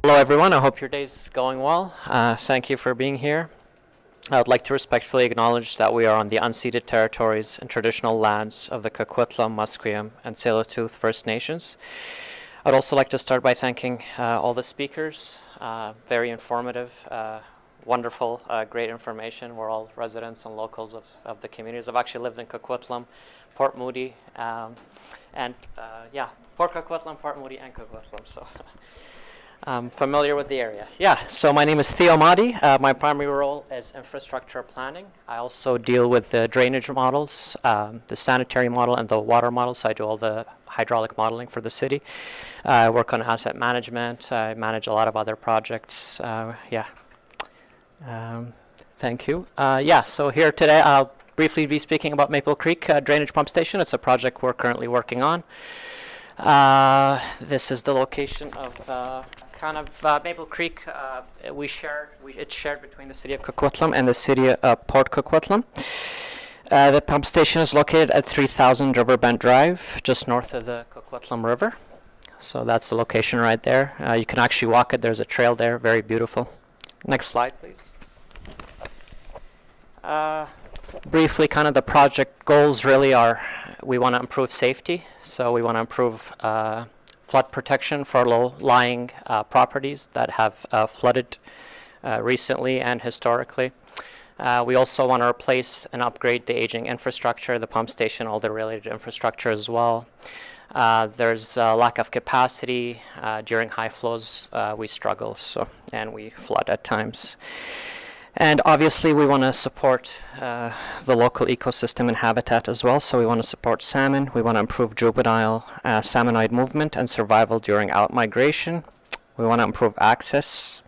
Hello everyone, I hope your day's going well. Thank you for being here. I would like to respectfully acknowledge that we are on the unceded territories and traditional lands of the Coquitlam, Musqueam, and Tsleil-Waututh First Nations. I'd also like to start by thanking all the speakers. Very informative, wonderful, great information. We're all residents and locals of the communities. I've actually lived in Coquitlam, Port Moody, Port Coquitlam, Port Moody, and Coquitlam. So I'm familiar with the area. Yeah, so my name is Theo Mahdi. My primary role is infrastructure planning. I also deal with the drainage models, the sanitary model, and the water model. So I do all the hydraulic modeling for the city. I work on asset management. I manage a lot of other projects. Thank you. So here today I'll briefly be speaking about Maple Creek Drainage Pump Station. It's a project we're currently working on. This is the location of Maple Creek. It's shared between the City of Coquitlam and the City of Port Coquitlam. The pump station is located at 3000 Riverbend Drive, just north of the Coquitlam River. So that's the location right there. You can actually walk it. There's a trail there, very beautiful. Next slide, please. Briefly, kind of the project goals really are, we want to improve safety. So we want to improve flood protection for low-lying properties that have flooded recently and historically. We also want to replace and upgrade the aging infrastructure, the pump station, all the related infrastructure as well. There's a lack of capacity. During high flows, we struggle, and we flood at times. And obviously, we want to support the local ecosystem and habitat as well. So we want to support salmon. We want to improve juvenile salmonoid movement and survival during out-migration. We want to improve access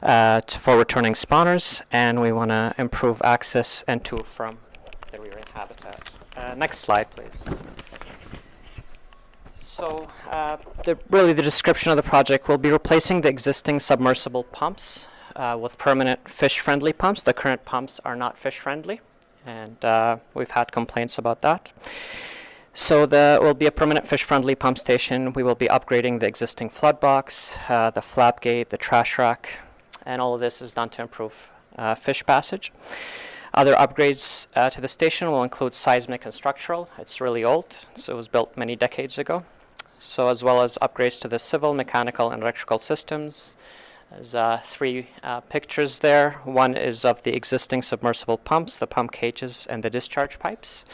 for returning spawners, and we want to improve access and to from the rearing habitat. Next slide, please. So really the description of the project will be replacing the existing submersible pumps with permanent fish-friendly pumps. The current pumps are not fish-friendly, and we've had complaints about that. So there will be a permanent fish-friendly pump station. We will be upgrading the existing flood box, the flap gate, the trash rack, and all of this is done to improve fish passage. Other upgrades to the station will include seismic and structural. It's really old, so it was built many decades ago. So as well as upgrades to the civil, mechanical, and electrical systems. There's three pictures there. One is of the existing submersible pumps, the pump cages, and the discharge pipes.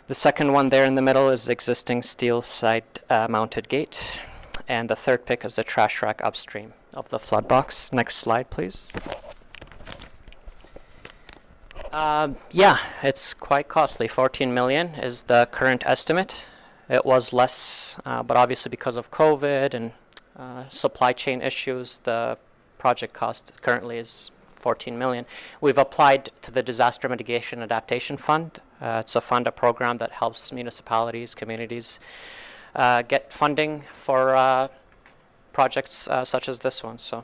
The second one there in the middle is the existing steel side mounted gate. And the third pic is the trash rack upstream of the flood box. Next slide, please. It's quite costly. 14 million is the current estimate. It was less, but obviously because of COVID and supply chain issues, the project cost currently is 14 million. We've applied to the Disaster Mitigation Adaptation Fund. It's a program that helps municipalities, communities get funding for projects such as this one. So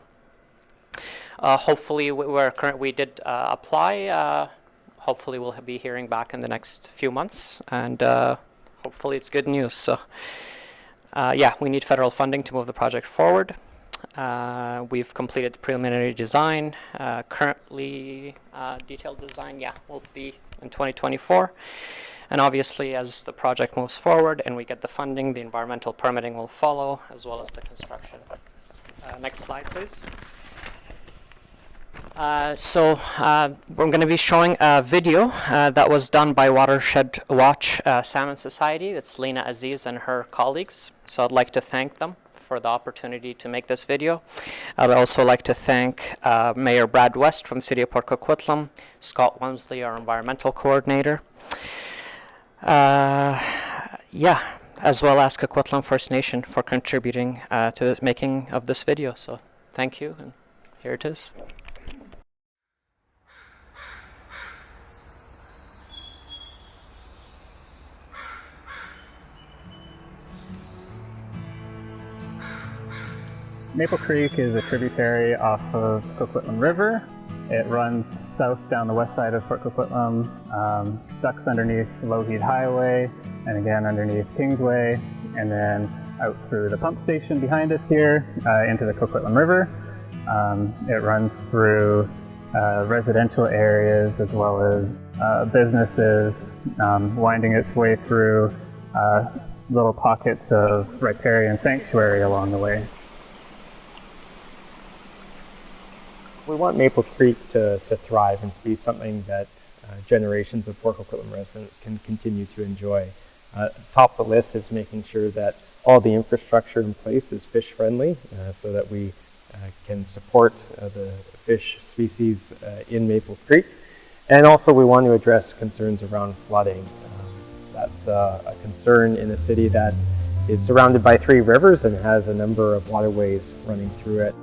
hopefully we did apply. Hopefully we'll be hearing back in the next few months, and hopefully it's good news. So we need federal funding to move the project forward. We've completed the preliminary design. Currently, detailed design, will be in 2024. And obviously, as the project moves forward and we get the funding, the environmental permitting will follow, as well as the construction. Next slide, please. We're going to be showing a video that was done by Watershed Watch Salmon Society. It's Lena Aziz and her colleagues. So I'd like to thank them for the opportunity to make this video. I'd also like to thank Mayor Brad West from the City of Port Coquitlam, Scott Wemsley, our environmental coordinator, as well as Coquitlam First Nation for contributing to the making of this video. So thank you, and here it is. Maple Creek is a tributary off of Coquitlam River. It runs south down the west side of Port Coquitlam, ducks underneath Lougheed Highway, and again underneath Kingsway, and then out through the pump station behind us here into the Coquitlam River. It runs through residential areas as well as businesses, winding its way through little pockets of riparian sanctuary along the way. We want Maple Creek to thrive and to be something that generations of Port Coquitlam residents can continue to enjoy. Top of the list is making sure that all the infrastructure in place is fish friendly so that we can support the fish species in Maple Creek. And also we want to address concerns around flooding. That's a concern in a city that is surrounded by 3 rivers and has a number of waterways running through it.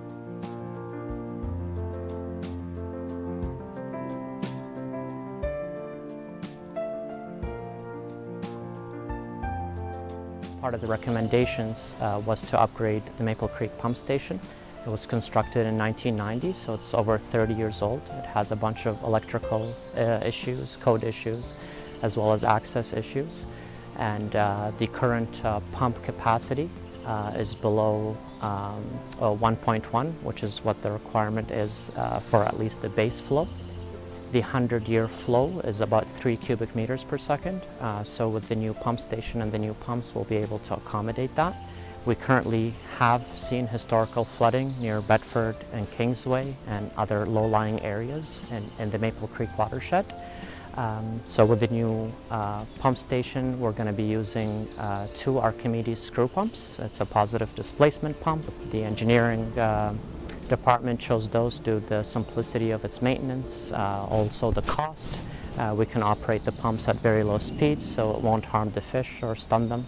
Part of the recommendations was to upgrade the Maple Creek pump station. It was constructed in 1990, so it's over 30 years old. It has a bunch of electrical issues, code issues, as well as access issues. And the current pump capacity is below 1.1, which is what the requirement is for at least the base flow. The 100-year flow is about 3 cubic meters per second. So with the new pump station and the new pumps, we'll be able to accommodate that. We currently have seen historical flooding near Bedford and Kingsway and other low-lying areas in the Maple Creek watershed. So with the new pump station, we're going to be using 2 Archimedes screw pumps. It's a positive displacement pump. The engineering department chose those due to the simplicity of its maintenance, also the cost. We can operate the pumps at very low speeds, so it won't harm the fish or stun them.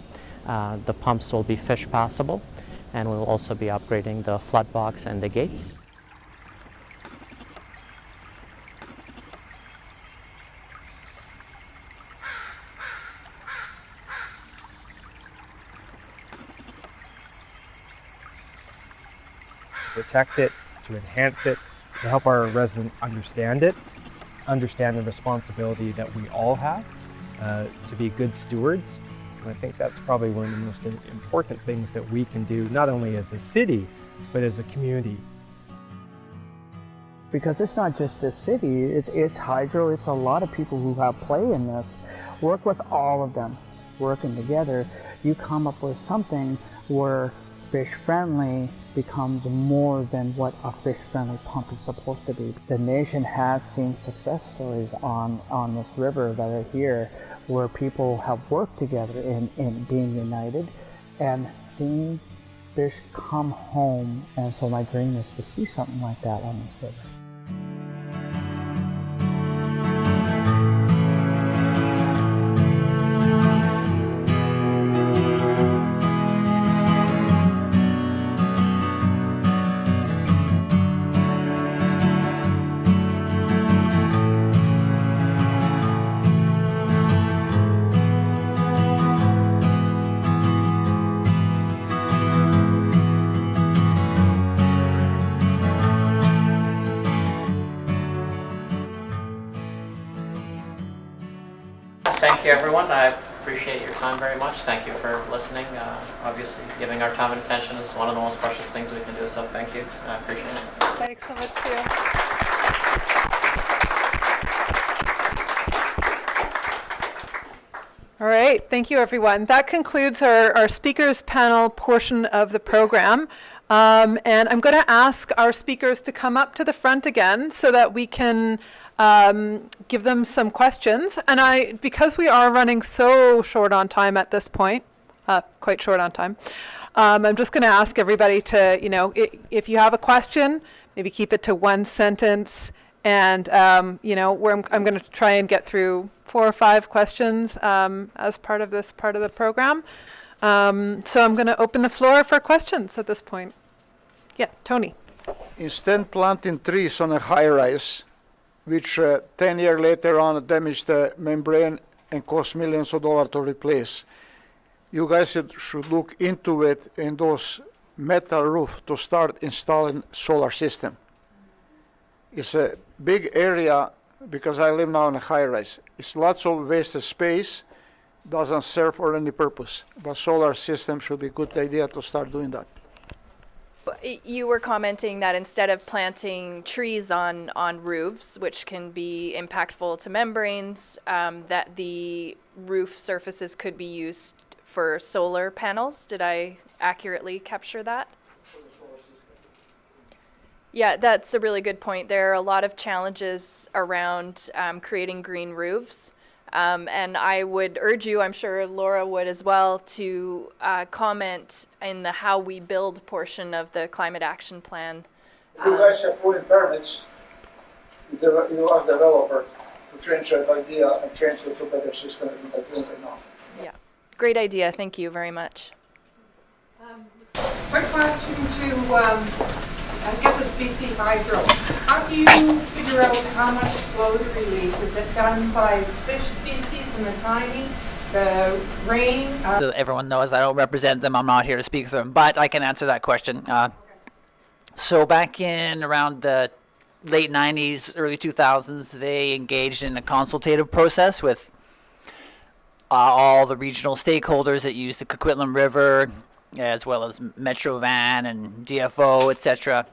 The pumps will be fish passable, and we'll also be upgrading the flood box and the gates. Protect it, to enhance it, to help our residents understand it, understand the responsibility that we all have to be good stewards. And I think that's probably one of the most important things that we can do, not only as a city, but as a community. Because it's not just the city, it's hydro, it's a lot of people who have play in this. Work with all of them, working together, you come up with something where fish-friendly becomes more than what a fish-friendly pump is supposed to be. The nation has seen success stories on this river that are here where people have worked together in being united and seeing fish come home. And so my dream is to see something like that on this river. Thank you, everyone. I appreciate your time very much. Thank you for listening. Obviously, giving our time and attention is one of the most precious things we can do, so thank you. I appreciate it. Thanks so much, Theo. All right, thank you, everyone. That concludes our speakers panel portion of the program. And I'm going to ask our speakers to come up to the front again so that we can give them some questions. And because we are running so short on time at this point, quite short on time, I'm just going to ask everybody to, if you have a question, maybe keep it to 1 sentence. And, I'm going to try and get through 4 or 5 questions as part of this part of the program. So I'm going to open the floor for questions at this point. Yeah, Tony. Instead planting trees on a high rise, which 10 years later on damage the membrane and cost millions of dollars to replace, you guys should look into it in those metal roof to start installing solar system. It's a big area because I live now in a high rise. It's lots of wasted space doesn't serve for any purpose. But solar system should be a good idea to start doing that. You were commenting that instead of planting trees on roofs, which can be impactful to membranes, that the roof surfaces could be used for solar panels. Did I accurately capture that? Yeah, that's a really good point. There are a lot of challenges around creating green roofs. And I would urge you, I'm sure Laura would as well, to comment in the how we build portion of the climate action plan. You guys are putting permits. You ask developer to change that idea and change it to a better system than they're doing right now. Yeah, great idea. Thank you very much. Quick question to, I guess it's BC Hydro. How do you figure out how much flow to release? Is it done by fish species and the timing, the rain? So everyone knows I don't represent them. I'm not here to speak for them, but I can answer that question. So back in around the late 90s, early 2000s, they engaged in a consultative process with all the regional stakeholders that use the Coquitlam River, as well as Metro Van and DFO, etc.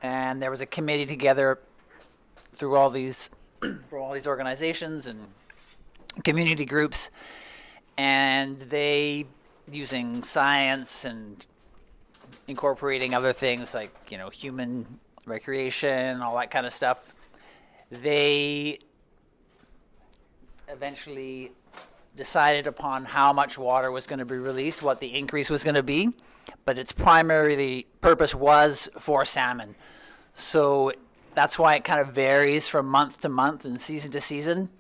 And there was a committee together through all these for all these organizations and community groups, and they, using science and incorporating other things like, you know, human recreation, all that kind of stuff, they eventually decided upon how much water was going to be released, what the increase was going to be, but its primary purpose was for salmon. So that's why it kind of varies from month to month and season to season.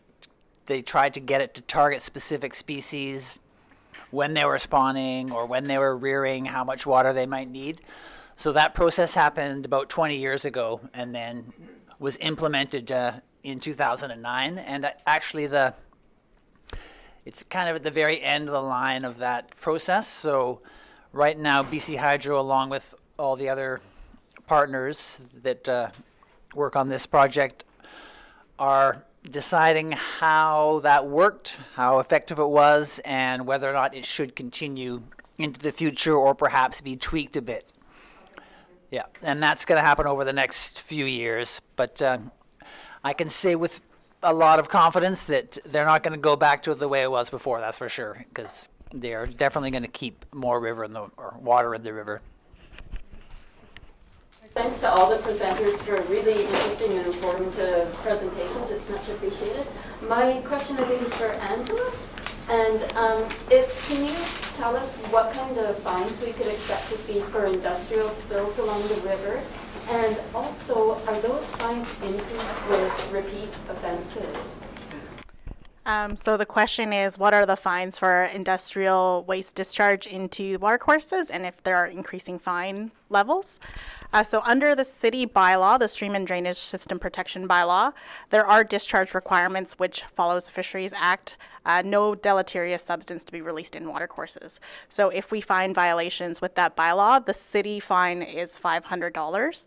They tried to get it to target specific species, when they were spawning or when they were rearing, how much water they might need. So that process happened about 20 years ago and then was implemented in 2009. And actually it's kind of at the very end of the line of that process. So right now, BC Hydro, along with all the other partners that work on this project, are deciding how that worked, how effective it was, and whether or not it should continue into the future or perhaps be tweaked a bit. Yeah, and that's going to happen over the next few years. But I can say with a lot of confidence that they're not going to go back to it the way it was before, that's for sure, because they're definitely going to keep more water in the river. Thanks to all the presenters for really interesting and important presentations. It's much appreciated. My question, I think, is for Andrew. And can you tell us what kind of fines we could expect to see for industrial spills along the river? And also, are those fines increased with repeat offenses? So the question is, what are the fines for industrial waste discharge into watercourses, and if there are increasing fine levels? So under the city bylaw, the Stream and Drainage System Protection Bylaw, there are discharge requirements which follows the Fisheries Act. No deleterious substance to be released in watercourses. So if we find violations with that bylaw, the city fine is $500.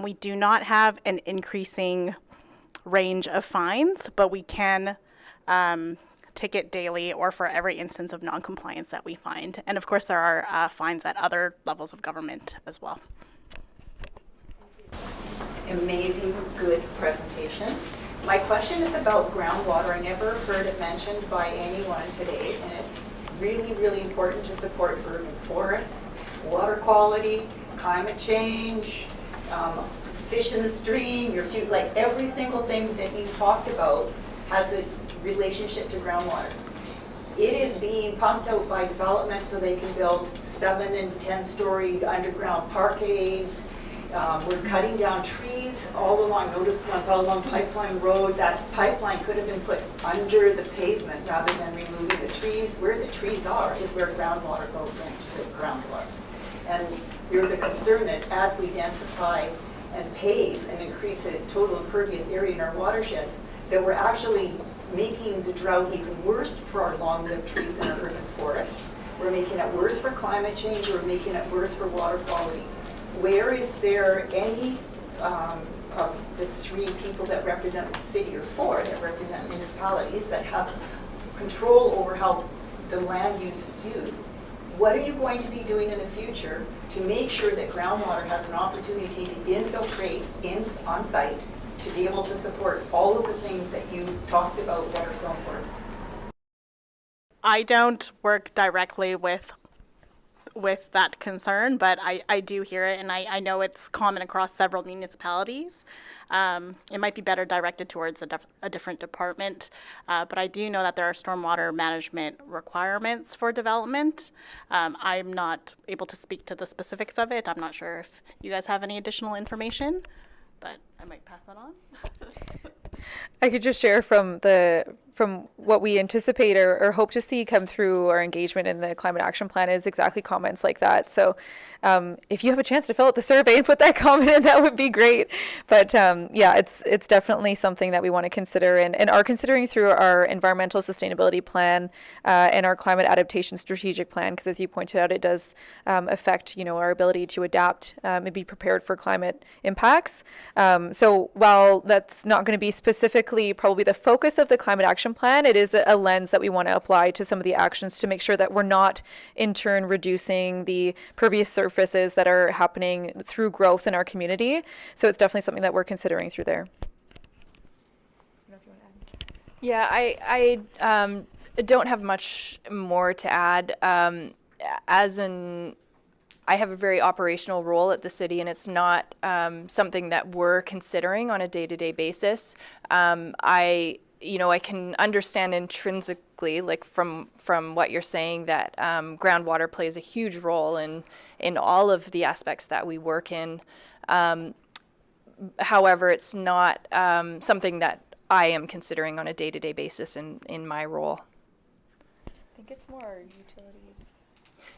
We do not have an increasing range of fines, but we can ticket daily or for every instance of non-compliance that we find. And of course, there are fines at other levels of government as well. Amazing, good presentations. My question is about groundwater. I never heard it mentioned by anyone today, and it's really, really important to support urban forests, water quality, climate change, fish in the stream, like every single thing that you talked about has a relationship to groundwater. It is being pumped out by development so they can build 7 and 10-story underground parkades. We're cutting down trees all along, notice the ones all along Pipeline Road. That pipeline could have been put under the pavement rather than removing the trees. Where the trees are is where groundwater goes into the groundwater. And there's a concern that as we densify and pave and increase the total impervious area in our watersheds, that we're actually making the drought even worse for our long-lived trees in our urban forests. We're making it worse for climate change. We're making it worse for water quality. Where is there any of the 3 people that represent the city, or 4 that represent municipalities, that have control over how the land use is used. What are you going to be doing in the future to make sure that groundwater has an opportunity to infiltrate on site to be able to support all of the things that you talked about that are so important? I don't work directly with that concern, but I do hear it, and I know it's common across several municipalities. It might be better directed towards a different department, but I do know that there are stormwater management requirements for development. I'm not able to speak to the specifics of it. I'm not sure if you guys have any additional information, but I might pass that on. I could just share from what we anticipate or hope to see come through our engagement in the climate action plan is exactly comments like that. So if you have a chance to fill out the survey and put that comment in, that would be great. But yeah, it's definitely something that we want to consider and are considering through our environmental sustainability plan and our climate adaptation strategic plan, because as you pointed out, it does affect our ability to adapt and be prepared for climate impacts. So while that's not going to be specifically probably the focus of the climate action plan, it is a lens that we want to apply to some of the actions to make sure that we're not in turn reducing the pervious surfaces that are happening through growth in our community. So it's definitely something that we're considering through there. Yeah, I don't have much more to add. I have a very operational role at the city, and it's not something that we're considering on a day-to-day basis. I can understand intrinsically, like from what you're saying, that groundwater plays a huge role in all of the aspects that we work in. However, it's not something that I am considering on a day-to-day basis in my role. I think it's more utilities.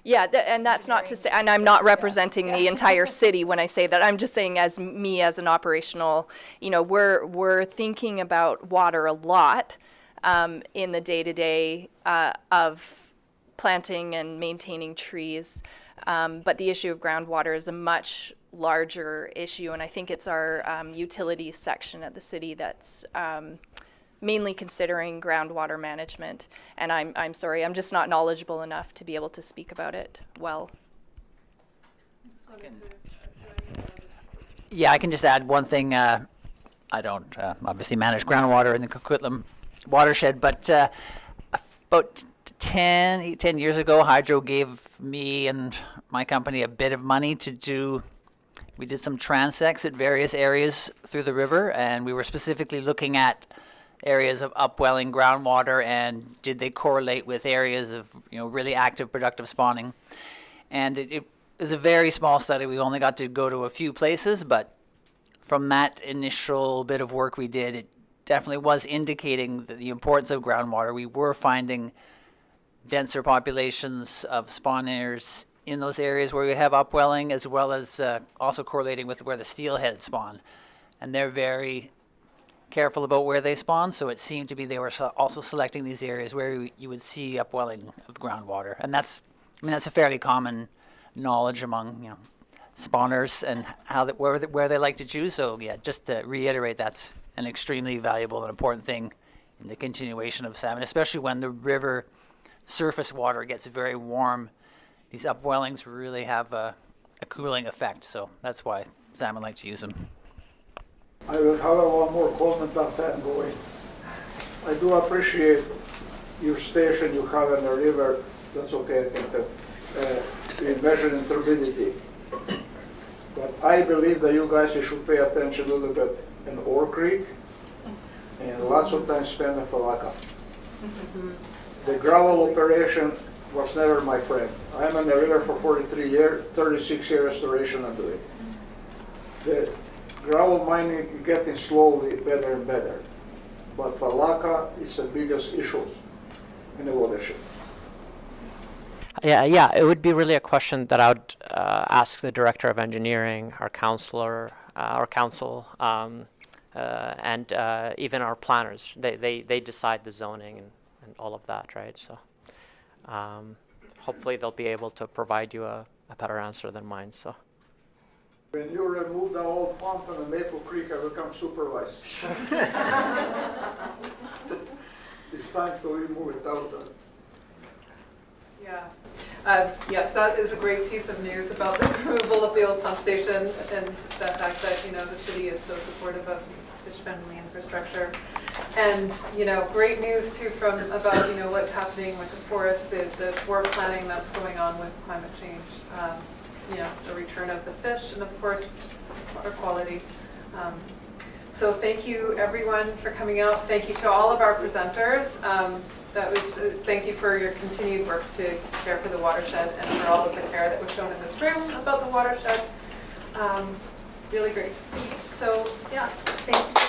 Yeah, and that's not to say, and I'm not representing the entire city when I say that. I'm just saying as me as an operational, we're thinking about water a lot in the day-to-day of planting and maintaining trees. But the issue of groundwater is a much larger issue, and I think it's our utilities section at the city that's mainly considering groundwater management. And I'm sorry, I'm just not knowledgeable enough to be able to speak about it well. Yeah, I can just add one thing. I don't obviously manage groundwater in the Coquitlam watershed, but about 10 years ago, Hydro gave me and my company a bit of money to do. We did some transects at various areas through the river, and we were specifically looking at areas of upwelling groundwater and did they correlate with areas of really active productive spawning. And it was a very small study. We only got to go to a few places, but from that initial bit of work we did, it definitely was indicating the importance of groundwater. We were finding denser populations of spawners in those areas where we have upwelling, as well as also correlating with where the steelhead spawn. And they're very careful about where they spawn, so it seemed to be they were also selecting these areas where you would see upwelling of groundwater. And that's a fairly common knowledge among spawners and where they like to choose. So yeah, just to reiterate, that's an extremely valuable and important thing in the continuation of salmon, especially when the river surface water gets very warm. These upwellings really have a cooling effect, so that's why salmon like to use them. I will have one more comment on that going. I do appreciate your station you have in the river. That's okay, I think that we measure in turbidity. But I believe that you guys should pay attention a little bit in Ore Creek and lots of time spent in Falaka. The gravel operation was never my friend. I'm in the river for 43 years, 36 years restoration I'm doing. The gravel mining is getting slowly better and better, but Falaka is the biggest issue in the watershed. Yeah, it would be really a question that I would ask the director of engineering, our council, and even our planners. They decide the zoning and all of that, right? So hopefully they'll be able to provide you a better answer than mine. So. When you remove the old pump in the Maple Creek, I will come supervise. it's time to remove it out. Yeah. Yes, that is a great piece of news about the removal of the old pump station and the fact that, you know, the city is so supportive of fish-friendly infrastructure. And, you know, great news too from about, you know, what's happening with the forest, the forest planning that's going on with climate change. You know, the return of the fish and of course water quality. So thank you everyone for coming out. Thank you to all of our presenters. Thank you for your continued work to care for the watershed and for all of the care that was shown in this room about the watershed. Really great to see. So yeah, thank you.